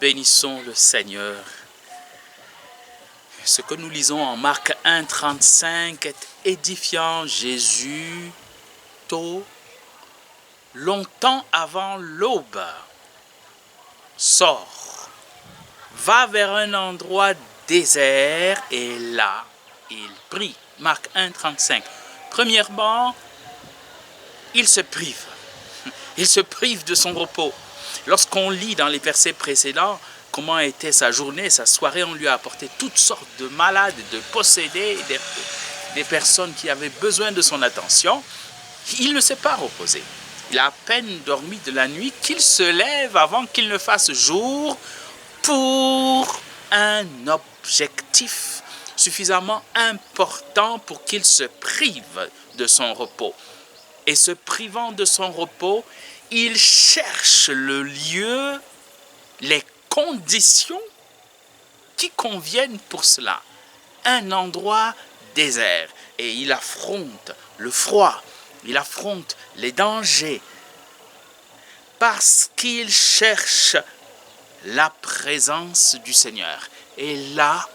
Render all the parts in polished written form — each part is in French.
Bénissons le Seigneur. Ce que nous lisons en Marc 1, 35 est édifiant. Jésus, tôt, longtemps avant l'aube, sort, va vers un endroit désert et là, il prie. Marc 1, 35. Premièrement, il se prive. Il se prive de son repos. Lorsqu'on lit dans les versets précédents comment était sa journée, sa soirée, on lui a apporté toutes sortes de malades, de possédés, des personnes qui avaient besoin de son attention. Il ne s'est pas reposé. Il a à peine dormi de la nuit qu'il se lève avant qu'il ne fasse jour pour un objectif suffisamment important pour qu'il se prive de son repos. Et se privant de son repos, il cherche le lieu, les conditions qui conviennent pour cela. Un endroit désert. Et il affronte le froid, il affronte les dangers. Parce qu'il cherche la présence du Seigneur. Et là,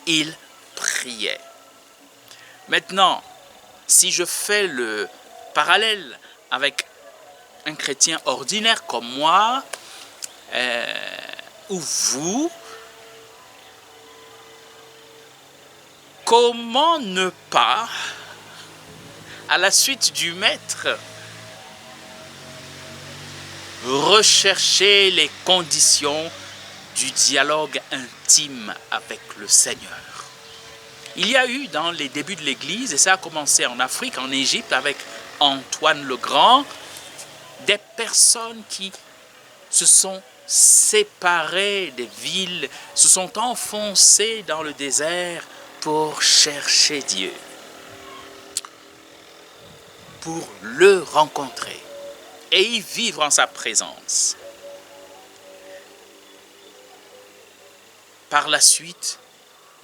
il priait. Maintenant, si je fais le parallèle avec un chrétien ordinaire comme moi, ou vous, comment ne pas, à la suite du maître, rechercher les conditions du dialogue intime avec le Seigneur? Il y a eu dans les débuts de l'Église, et ça a commencé en Afrique, en Égypte, avec Antoine le Grand, des personnes qui se sont séparées des villes, se sont enfoncées dans le désert pour chercher Dieu, pour le rencontrer et y vivre en sa présence. Par la suite,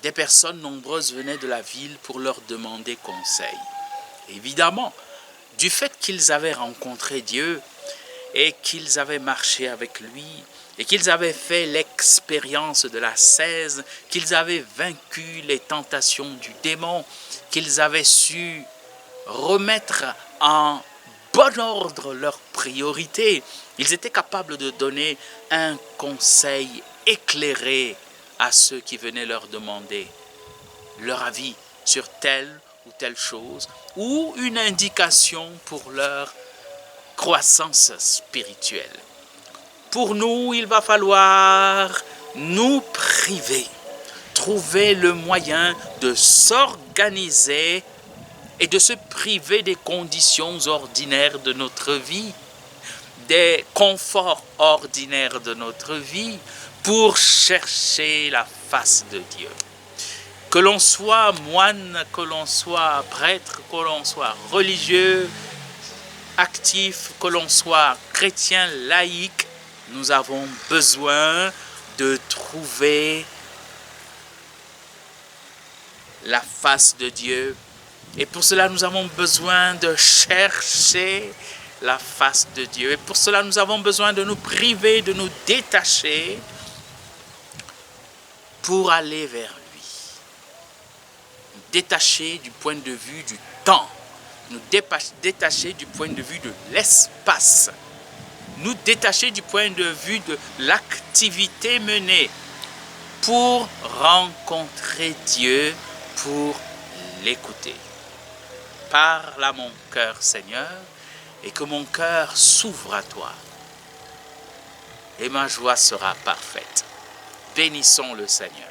des personnes nombreuses venaient de la ville pour leur demander conseil. Évidemment, du fait qu'ils avaient rencontré Dieu et qu'ils avaient marché avec lui et qu'ils avaient fait l'expérience de l'ascèse, qu'ils avaient vaincu les tentations du démon, qu'ils avaient su remettre en bon ordre leurs priorités, ils étaient capables de donner un conseil éclairé à ceux qui venaient leur demander leur avis sur telle ou telle chose, ou une indication pour leur croissance spirituelle. Pour nous, il va falloir nous priver, trouver le moyen de s'organiser et de se priver des conditions ordinaires de notre vie, des conforts ordinaires de notre vie, pour chercher la face de Dieu. Que l'on soit moine, que l'on soit prêtre, que l'on soit religieux, actif, que l'on soit chrétien, laïque, nous avons besoin de trouver la face de Dieu. Et pour cela, nous avons besoin de chercher la face de Dieu. Et pour cela, nous avons besoin de nous priver, de nous détacher pour aller vers lui. Nous détacher du point de vue du temps. Nous détacher du point de vue de l'espace. Nous détacher du point de vue de l'activité menée pour rencontrer Dieu, pour l'écouter. Parle à mon cœur, Seigneur, et que mon cœur s'ouvre à toi. Et ma joie sera parfaite. Bénissons le Seigneur.